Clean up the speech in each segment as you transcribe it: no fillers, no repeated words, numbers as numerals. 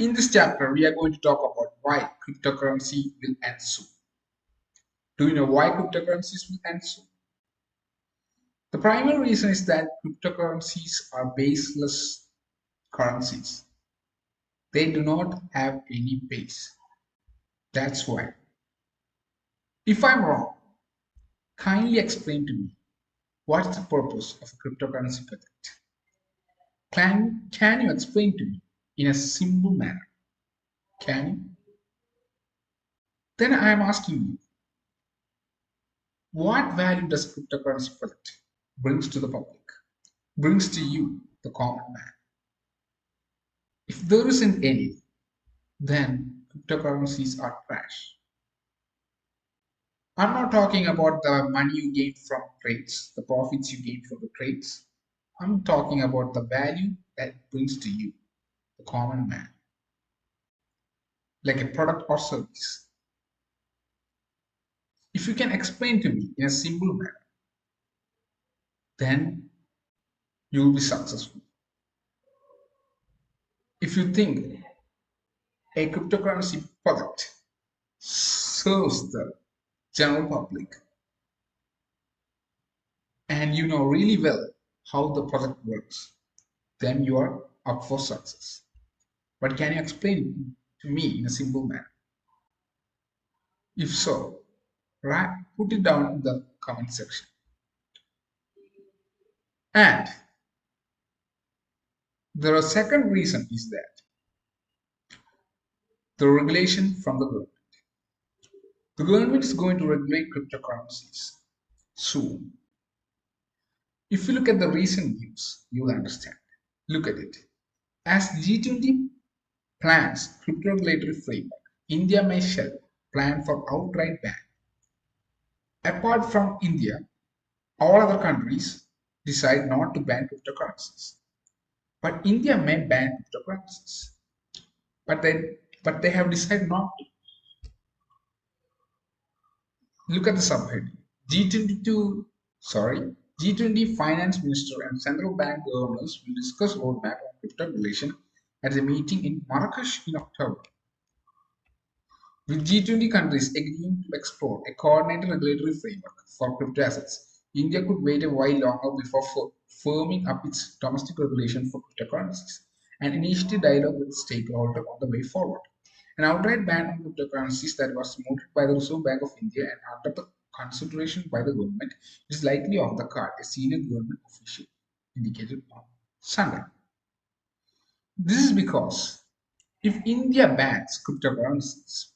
In this chapter, we are going to talk about why cryptocurrency will end soon. Do you know why cryptocurrencies will end soon? The primary reason is that cryptocurrencies are baseless currencies. They do not have any base. That's why. If I'm wrong, kindly explain to me what's the purpose of a cryptocurrency project. Can you explain to me in a simple manner? Can you? Then I am asking you, what value does cryptocurrency project brings to the public, brings to you, the common man? If there isn't any, then cryptocurrencies are trash. I'm not talking about the money you gain from trades, the profits you gain from the trades. I'm talking about the value that it brings to you, the common man, like a product or service. If you can explain to me in a simple manner, then you will be successful. If you think a cryptocurrency project serves the general public and you know really well how the project works, then you are up for success. But can you explain to me in a simple manner? If so, put it down in the comment section. And the second reason is that the regulation from the government. The government is going to regulate cryptocurrencies soon. If you look at the recent news, you will understand. Look at it. As G20 plans crypto regulatory framework, India may shall plan for outright ban. Apart from India, all other countries decide not to ban cryptocurrencies. But India may ban cryptocurrencies. But they have decided not to. Look at the subheading. G20 finance minister and central bank governors will discuss roadmap on crypto regulation at a meeting in Marrakesh in October. With G20 countries agreeing to explore a coordinated regulatory framework for crypto assets, India could wait a while longer before firming up its domestic regulation for cryptocurrencies and initiate dialogue with stakeholders on the way forward. An outright ban on cryptocurrencies that was mooted by the Reserve Bank of India and under the consideration by the government is likely off the card, a senior government official indicated on Sunday. This is because if India bans cryptocurrencies,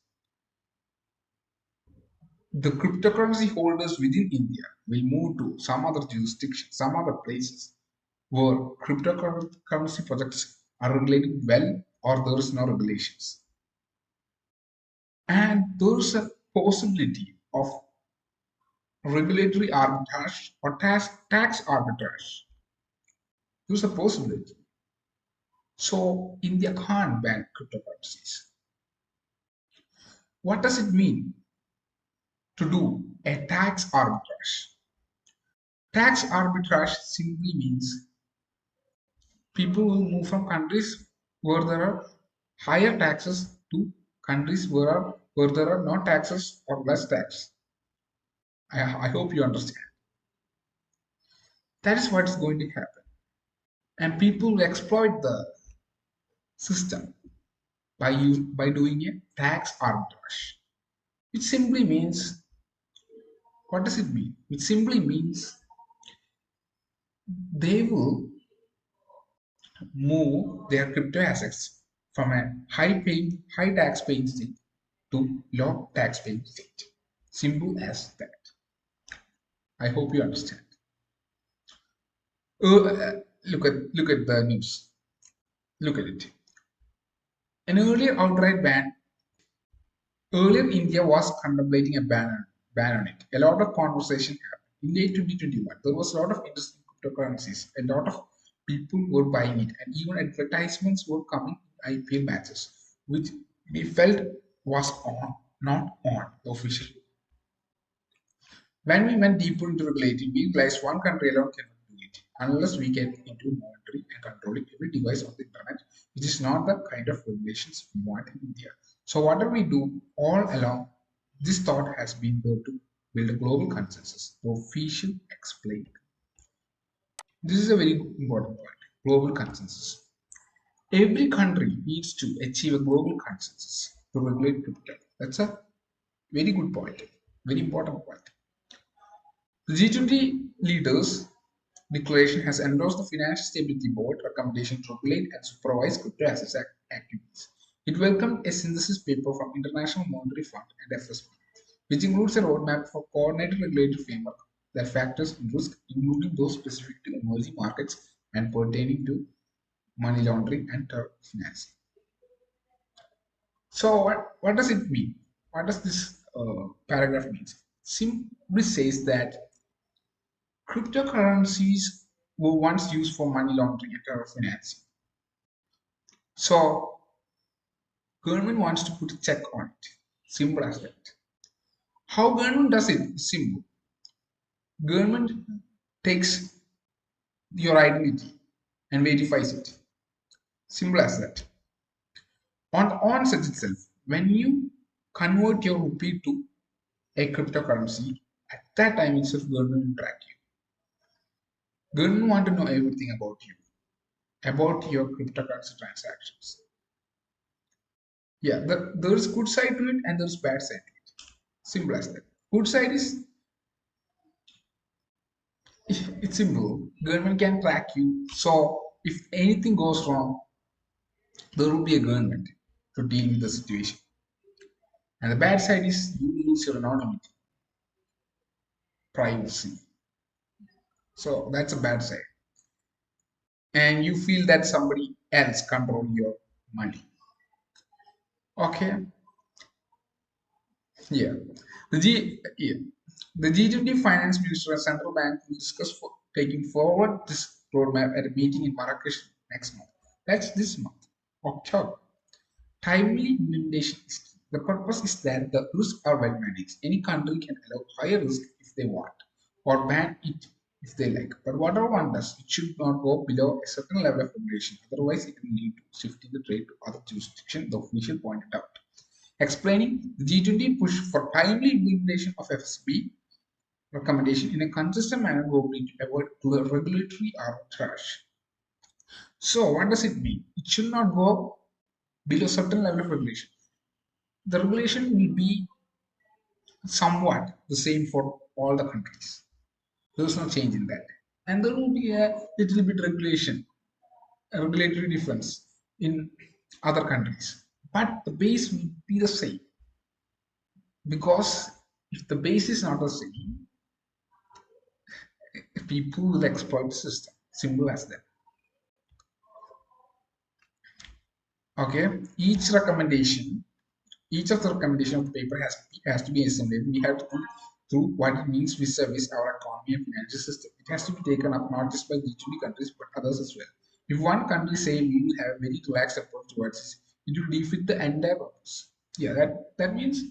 the cryptocurrency holders within India will move to some other jurisdiction, some other places where cryptocurrency projects are regulated well or there is no regulations. And there's a possibility of regulatory arbitrage or tax arbitrage. There's a possibility. So India can't ban cryptocurrencies. What does it mean to do a tax arbitrage? Tax arbitrage simply means people will move from countries where there are higher taxes to countries where there are no taxes or less tax. I hope you understand. That is what is going to happen. And people will exploit the system by doing a tax arbitrage. It simply means, what does it mean? It simply means they will move their crypto assets from a high tax paying state to low tax paying state. Simple as that. I hope you understand. Look at the news. Look at it. An earlier outright ban. Earlier, India was contemplating a ban on it. A lot of conversation happened. In late 2021, there was a lot of interest in cryptocurrencies. A lot of people were buying it, and even advertisements were coming in IPL matches, which we felt was on, not on officially. When we went deeper into regulating, we realized one country alone cannot do it. unless we get into monitoring and controlling every device on the internet, which is not the kind of regulations we want in India. So whatever we do all along, this thought has been there to build a global consensus. The official explained. This is a very important point. Global consensus. Every country needs to achieve a global consensus to regulate crypto. That's a very good point. Very important point. The G20 leaders declaration has endorsed the Financial Stability Board recommendation to regulate and supervise crypto assets activities. It welcomed a synthesis paper from International Monetary Fund and FSB, which includes a roadmap for coordinated regulatory framework that factors in risk, including those specific to emerging markets and pertaining to money laundering and terror financing. So, what does it mean? What does this paragraph mean? Simply says that cryptocurrencies were once used for money laundering and terror financing. So, government wants to put a check on it. Simple as that. How government does it is simple. Government takes your identity and verifies it. Simple as that. On such itself, when you convert your rupee to a cryptocurrency, at that time itself government will track you. Government want to know everything about your cryptocurrency transactions. Yeah, there's good side to it and there's bad side to it. Simple as that. Good side is it's simple. Government can track you. So if anything goes wrong, there will be a government to deal with the situation. And the bad side is you lose your anonymity, privacy. So that's a bad side. And you feel that somebody else control your money. Okay. Yeah. Yeah. The G20 finance minister and central bank will discuss for taking forward this roadmap at a meeting in Marrakesh next month. That's this month, October. Timely implementation is key. The purpose is that the risks are well managed. Any country can allow higher risk if they want, or ban it if they like. But whatever one does, it should not go below a certain level of regulation. Otherwise, it will lead to shifting the trade to other jurisdictions, the official pointed out. Explaining the G20 push for timely implementation of FSB recommendation in a consistent manner globally to avoid regulatory arbitrage. So, what does it mean? It should not go below certain level of regulation. The regulation will be somewhat the same for all the countries. There's no change in that. And there will be a little bit regulation, a regulatory difference in other countries. But the base will be the same. Because if the base is not the same, people will exploit the system. Simple as that. Okay. Each of the recommendation of the paper has to be assimilated. We have to put through what it means with service our economy and financial system. It has to be taken up not just by G20 countries but others as well. If one country say we will have a very relaxed approach towards this, it will defeat the entire purpose. Yeah, that means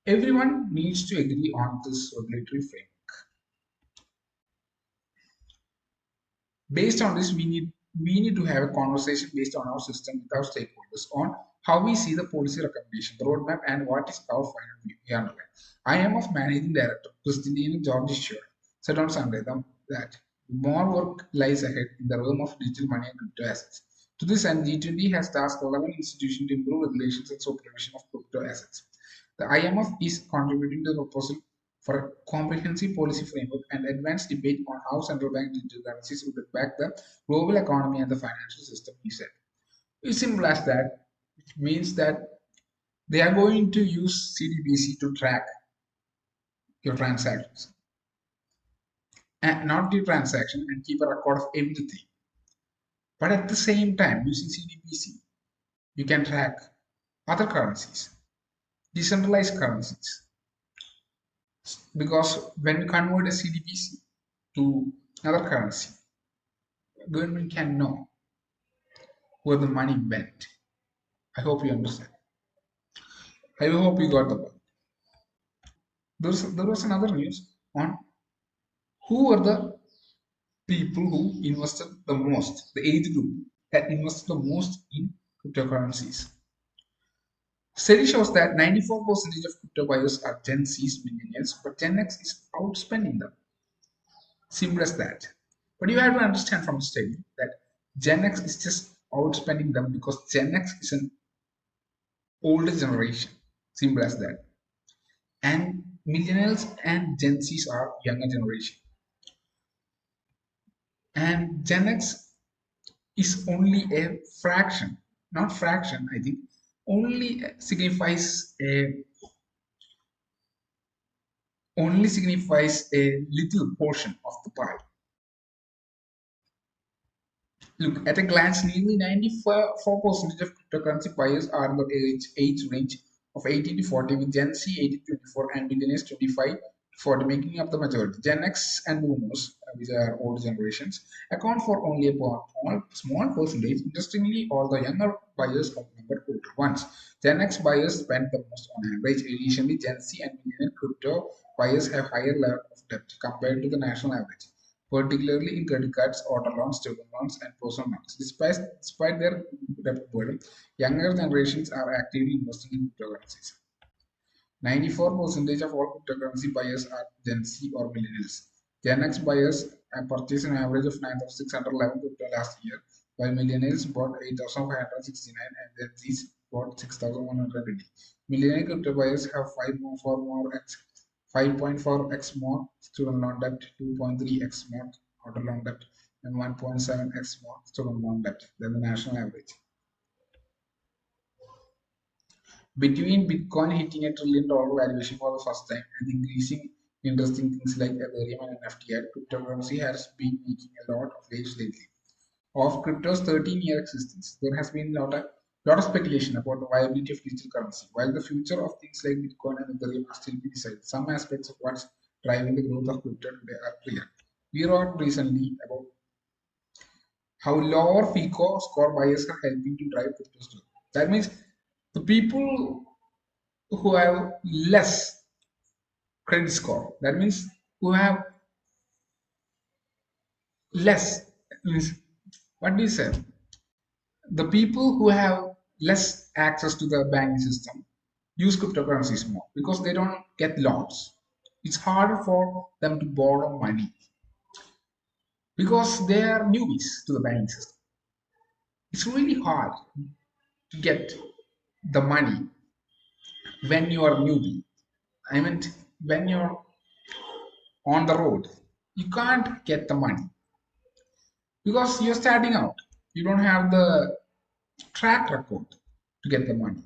everyone needs to agree on this regulatory framework. Based on this, we need to have a conversation based on our system with our stakeholders on how we see the policy recommendation, the roadmap, and what is our final view. IMF Managing Director Christine George Shore said on Sunday that more work lies ahead in the realm of digital money and crypto assets. To this end, G20 has tasked 11 institutions to improve regulations and supervision of crypto assets. The IMF is contributing to the proposal for a comprehensive policy framework and advanced debate on how central bank digital currencies will impact the global economy and the financial system, he said. It's simple as that, which means that they are going to use CDBC to track your transactions and not the transaction and keep a record of everything. But at the same time, using CDBC, you can track other currencies, decentralized currencies. Because when you convert a CDBC to another currency, government can know where the money went. I hope you understand. I hope you got the point. There was another news on who were the people who invested the most, the age group that invested the most in cryptocurrencies. Study shows that 94% of crypto buyers are Gen Z's millennials, but Gen X is outspending them. Simple as that. But you have to understand from the study that Gen X is just outspending them because Gen X is an older generation. Simple as that. And millennials and Gen Z's are younger generation. And Gen X is only a fraction, not fraction, I think, only signifies a little portion of the pie. Look, at a glance, nearly 94% of cryptocurrency buyers are in the age range of 18 to 40, with Gen Z 18 to 24 and millennials 25 to 40 making up the majority. Gen X and boomers, which are old generations, account for only a small percentage. Interestingly, all the younger buyers outnumber older ones. Gen X buyers spend the most on average. Additionally, Gen Z and millennial crypto buyers have higher level of debt compared to the national average, particularly in credit cards, auto loans, student loans, and personal loans. Despite their debt burden, younger generations are actively investing in cryptocurrencies. 94% of all cryptocurrency buyers are Gen Z or millennials. Gen X buyers have purchased an average of 9,611 crypto last year, while millennials bought 8,569 and Gen Zs bought 6,120. Millennial crypto buyers have 5.4x more student loan debt, 2.3x more auto loan debt, and 1.7x more student loan debt than the national average. Between Bitcoin hitting $1 trillion valuation for the first time and increasing interesting things like Ethereum and NFT, cryptocurrency has been making a lot of waves lately. Of crypto's 13-year existence, there has been lot of speculation about the viability of digital currency. While the future of things like Bitcoin and Ethereum are still to be decided, some aspects of what's driving the growth of crypto today are clear. We wrote recently about how lower FICO score buyers are helping to drive crypto's growth. That means the people who have less credit score, that means who have less, means what do you say? The people who have less access to the banking system use cryptocurrencies more because they don't get loans. It's harder for them to borrow money because they are newbies to the banking system. It's really hard to get the money when you are newbie. I mean, when you're on the road, you can't get the money because you're starting out. You don't have the track record to get the money.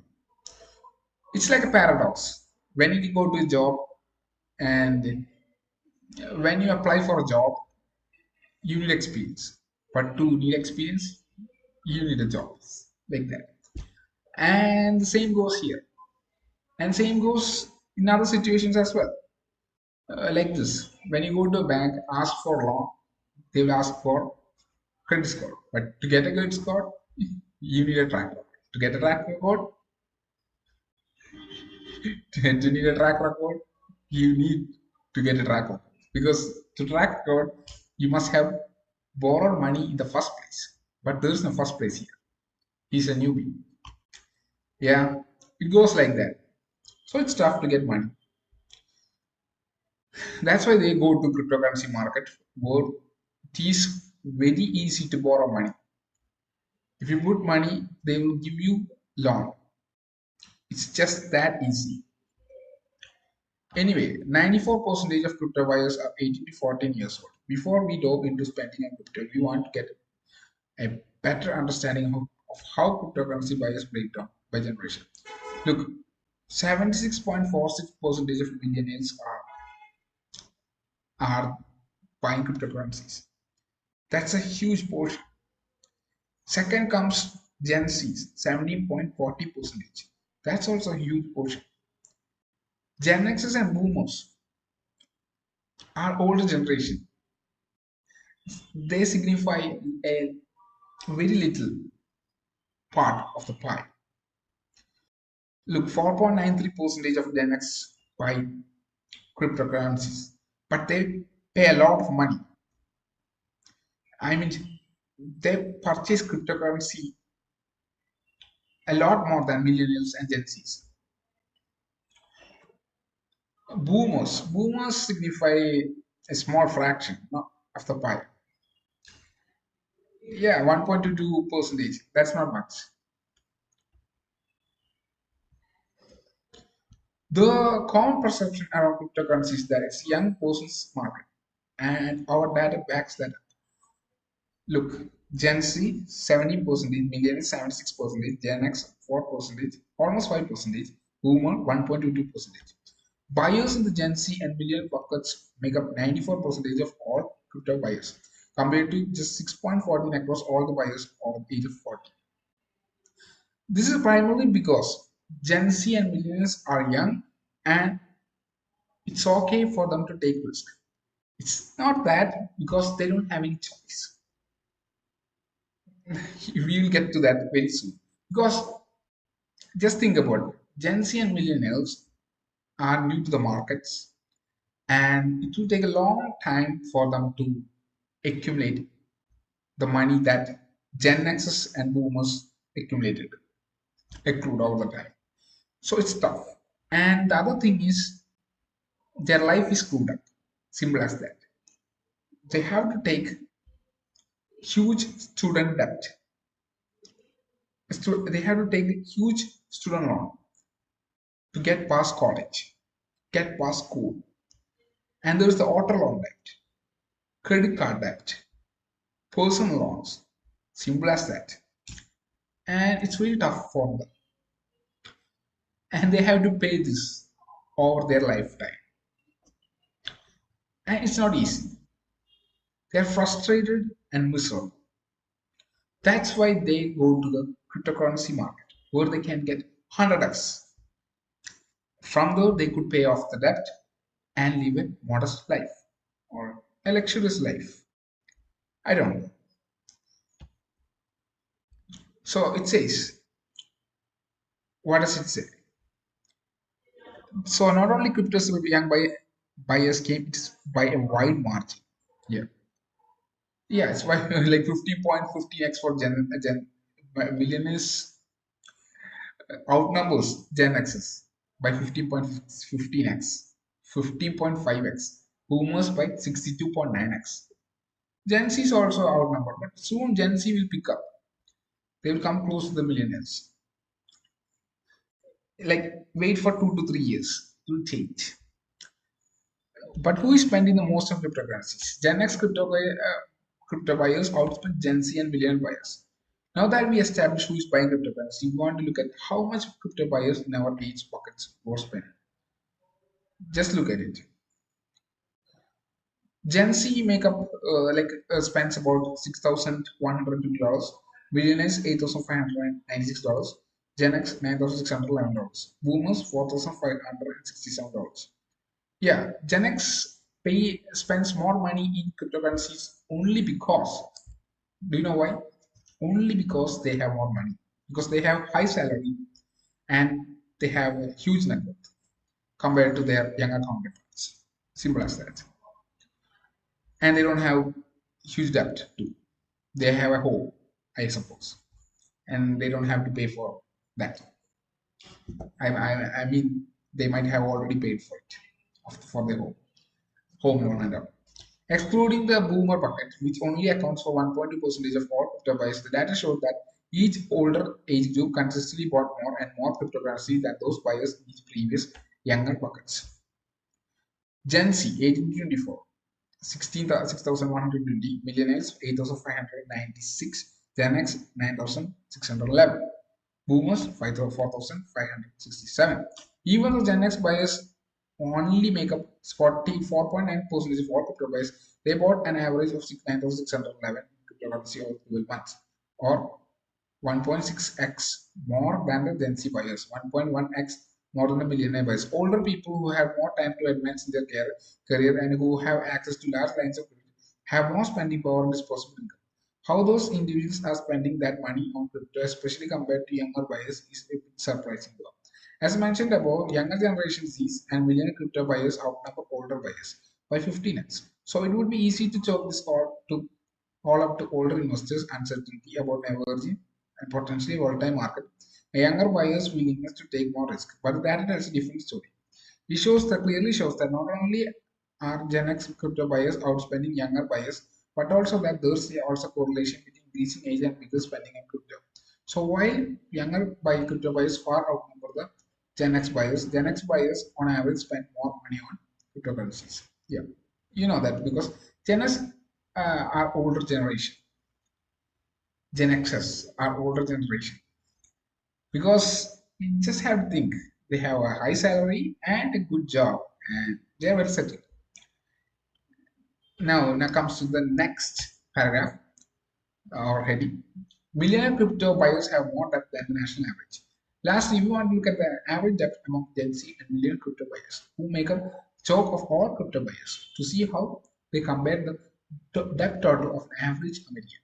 It's like a paradox. When you go to a job and when you apply for a job, you need experience. But to need experience, you need a job. Like that. And the same goes here. And same goes in other situations as well. Like this. When you go to a bank, ask for a loan, they will ask for credit score. But to get a credit score, you need a track record. To get a track record, to need a track record, you need to get a track record. Because to track record, you must have borrowed money in the first place. But there is no first place here. He's a newbie. Yeah, it goes like that. So it's tough to get money. That's why they go to cryptocurrency market where it is very easy to borrow money. If you put money, they will give you loan. It's just that easy. Anyway, 94% of crypto buyers are 18 to 14 years old. Before we dove into spending on crypto, we want to get a better understanding of how cryptocurrency buyers break down by generation. Look, 76.46% of millionaires are buying cryptocurrencies. That's a huge portion. Second comes Gen Z's, 17.40%. That's also a huge portion. Gen X's and boomers are older generation. They signify a very little part of the pie. Look, 4.93% of Gen X buy cryptocurrencies, but they pay a lot of money. I mean, they purchase cryptocurrency a lot more than millennials and Gen Zs. Boomers signify a small fraction of the pie. Yeah, 1.22 percentage. That's not much. The common perception around cryptocurrency is that it's young person's market, and our data backs that. Look, Gen Z 17%, millennials 76%, Gen X 4%, almost 5%, Boomer 1.22%. Buyers in the Gen Z and millennial buckets make up 94% of all crypto buyers, compared to just 6.14 across all the buyers over the age of 40. This is primarily because Gen Z and millennials are young and it's okay for them to take risk. It's not that because they don't have any choice. We will get to that very soon. Because just think about it. Gen Z and millennials are new to the markets, and it will take a long time for them to accumulate the money that Gen X's and boomers accumulated, accrued over the time. So it's tough. And the other thing is their life is screwed up. Simple as that. They have to take huge student debt. They have to take a huge student loan to get past college, get past school. And there's the auto loan debt, credit card debt, personal loans. Simple as that. And it's really tough for them. And they have to pay this over their lifetime. And it's not easy. They're frustrated and miserable. That's why they go to the cryptocurrency market where they can get 100x. From there, they could pay off the debt and live a modest life or a luxurious life. I don't know. So it says, what does it say? So not only cryptos with young buyers came, it's by a wide margin. Yeah, yeah, it's by like 50.50x for millennials outnumbers Gen X's by 15.15x, 15.5x, boomers by 62.9x. Gen Z is also outnumbered, but soon Gen Z will pick up. They will come close to the millennials. Like wait for 2 to 3 years, it will change. But who is spending the most on cryptocurrencies? Gen X crypto buyers outspend Gen Z and millennial buyers. Now that we establish who is buying cryptocurrency, we want to look at how much crypto buyers in our age pockets were spending. Just look at it. Gen Z make up spends about $6,150, millionaires $8,596, Gen X $9,611, boomers $4,567. Yeah, Gen X spends more money in cryptocurrencies only because, do you know why? Only because they have more money, because they have high salary and they have a huge net worth compared to their younger counterparts. Simple as that. And they don't have huge debt too. They have a home, I suppose, and they don't have to pay for that. I mean, they might have already paid for it for their home loan and all. Excluding the boomer bucket, which only accounts for 1.2% of all crypto buyers, the data showed that each older age group consistently bought more and more cryptocurrency than those buyers in each previous younger buckets. Gen Z, 18 to 24, 6,120, millennials, 8,596, Gen X, 9,611, boomers, 4,567. Even though Gen X buyers only make up 44.9% of all crypto buyers, they bought an average of 9,611 cryptocurrency over 12 months, or 1.6x more than the Gen Z buyers, 1.1x more than the millionaire buyers. Older people who have more time to advance in their career and who have access to large lines of credit have more spending power and disposable income. How those individuals are spending that money on crypto, especially compared to younger buyers, is a bit surprising though. As mentioned above, younger generation Zs and millennial crypto buyers outnumber older buyers by 15x. So it would be easy to chalk this all up to older investors, uncertainty about emerging and potentially volatile market. Younger buyers will invest to take more risk, but the data tells a different story. It clearly shows that not only are Gen X crypto buyers outspending younger buyers, but also that there's also correlation between increasing age and bigger spending in crypto. So while younger crypto buyers far outnumber the Gen X buyers on average spend more money on cryptocurrencies. Yeah, you know that because Gen X are older generation, Gen Xs are older generation because you just have to think they have a high salary and a good job and they are well settled. Now comes to the next paragraph or heading. Millionaire crypto buyers have more debt than the national average. Lastly, we want to look at the average debt among Gen Z and millionaire crypto buyers, who make a choke of all crypto buyers, to see how they compare the debt total of an average American.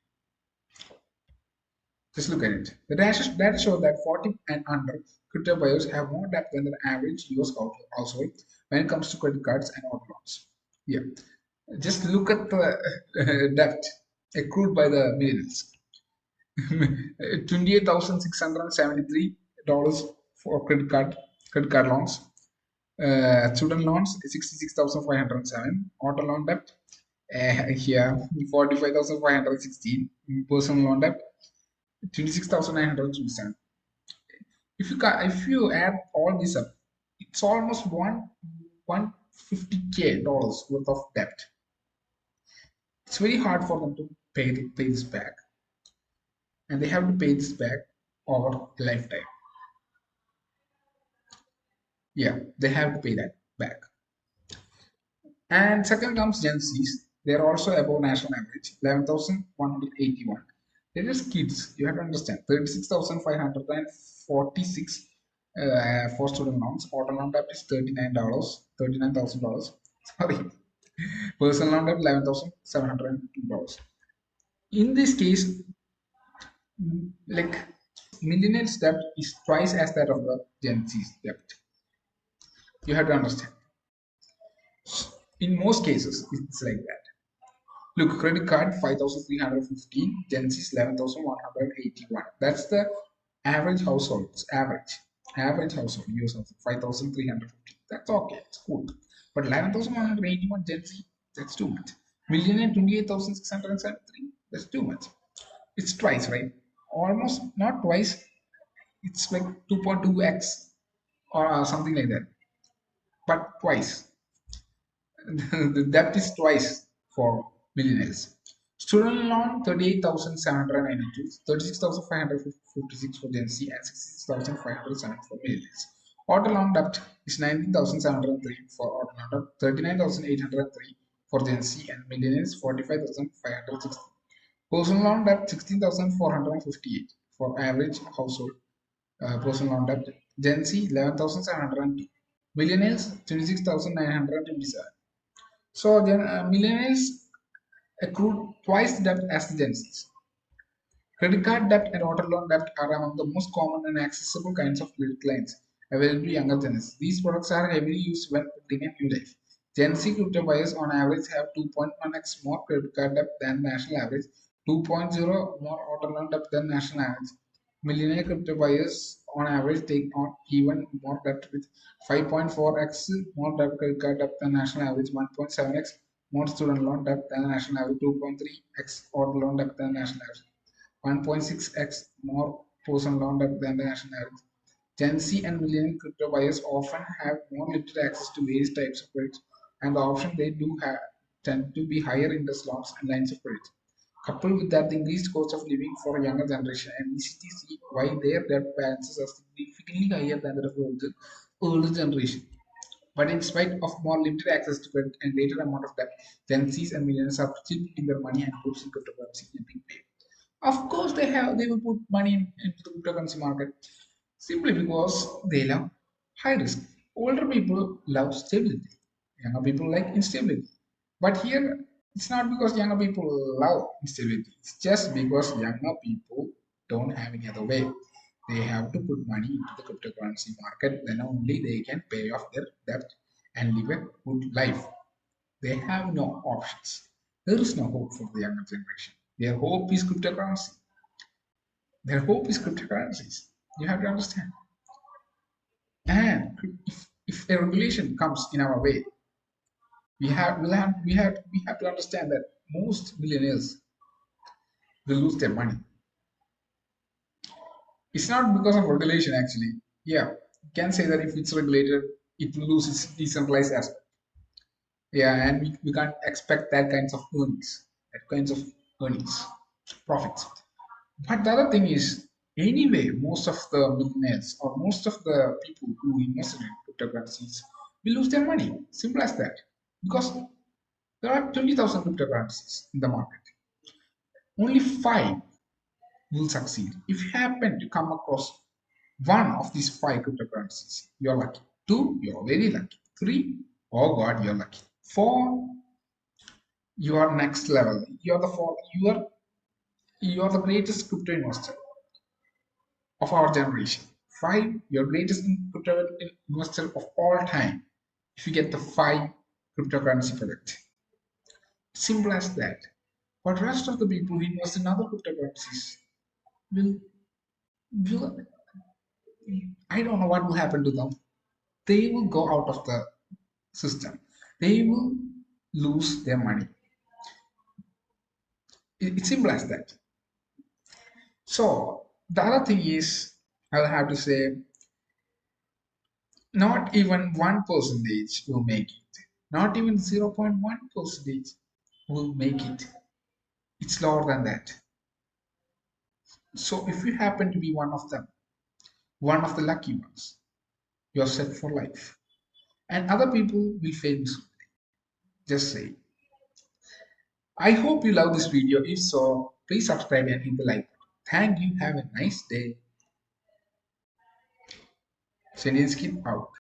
Just look at it. The data show that 40 and under crypto buyers have more debt than the average US household when it comes to credit cards and auto loans. Yeah, just look at the debt accrued by the millionaires. $28,673 for credit card loans. Student loans 66,507. Auto loan debt here 45,516. Personal loan debt 26,927. If you add all this up, it's almost 150K dollars worth of debt. It's very hard for them to pay this back, and they have to pay this back over a lifetime. Yeah, they have to pay that back. And second comes Gen Zs. They're also above national average, 11,181. They're just kids. You have to understand. 36,546 for student loans. Auto loan debt is $39,000. Sorry. Personal loan debt $11,702. In this case, like millennials debt is twice as that of the Gen Z's debt. You have to understand. In most cases, it's like that. Look, credit card 5,315, Gen Z's 11,181. That's the average household. Average household use of 5,350. That's okay. It's cool. But 11,181 Gen Z, that's too much. Millionaire 28,673, that's too much. It's twice, right? Almost not twice. It's like 2.2x or something like that. But twice. The debt is twice for millionaires. Student loan 38,792, 36,556 for Gen Z, and 66,507 for millennials. Auto loan debt is 19,703 for auto loan debt, 39,803 for Gen Z, and millennials 45,560. Personal loan debt 16,458 for average household. Personal loan debt Gen Z 11,702. Millennials 26,927. So millennials accrued twice the debt as the Gen Zs. Credit card debt and auto loan debt are among the most common and accessible kinds of credit lines available to younger Gen Z. These products are heavily used when building a new life. Gen Z crypto buyers on average have 2.1x more credit card debt than national average, 2.0 more auto loan debt than national average. Millionaire crypto buyers on average take on even more debt with 5.4x more credit card debt than national average, 1.7x more student loan debt than national average, 2.3x auto loan debt than national average, 1.6x more personal loan debt than the national average. Gen Z and millennial crypto buyers often have more limited access to various types of credit, and the options they do have tend to be higher interest loans and lines of credit. Coupled with that, the increased cost of living for a younger generation and easy to see why their debt balances are significantly higher than that of the older generation. But in spite of more limited access to credit and greater amount of debt, Gen Zs and millennials are still putting their money and hopes in cryptocurrency in a big way. Of course, they will put money into the cryptocurrency market simply because they love high risk. Older people love stability. Younger people like instability. But here, it's not because younger people love instability. It's just because younger people don't have any other way. They have to put money into the cryptocurrency market. Then only they can pay off their debt and live a good life. They have no options. There is no hope for the younger generation. Their hope is cryptocurrency. Their hope is cryptocurrencies. You have to understand. And if a regulation comes in our way, we have to understand that most millionaires will lose their money. It's not because of regulation actually. Yeah, you can say that if it's regulated, it will lose its decentralized aspect. Yeah, and we can't expect that kinds of earnings, profits. But the other thing is, anyway, most of the millionaires or most of the people who invested in cryptocurrencies will lose their money. Simple as that. Because there are 20,000 cryptocurrencies in the market. Only five will succeed. If you happen to come across one of these five cryptocurrencies, you're lucky. Two, you're very lucky. Three, oh God, you're lucky. Four, you are next level. You're the four. You are the greatest crypto investor of our generation. Five, your greatest crypto investor of all time. If you get the five cryptocurrency project, simple as that. But rest of the people who invest in other cryptocurrencies will will I don't know what will happen to them. They will go out of the system. They will lose their money. It's simple as that. So the other thing is, I'll have to say, not even 1% will make it. Not even 0.1% will make it. It's lower than that. So if you happen to be one of them, one of the lucky ones, you're set for life. And other people will fail miserably. Just say. I hope you love this video. If so, please subscribe and hit the like button. Thank you. Have a nice day. Seninskin out.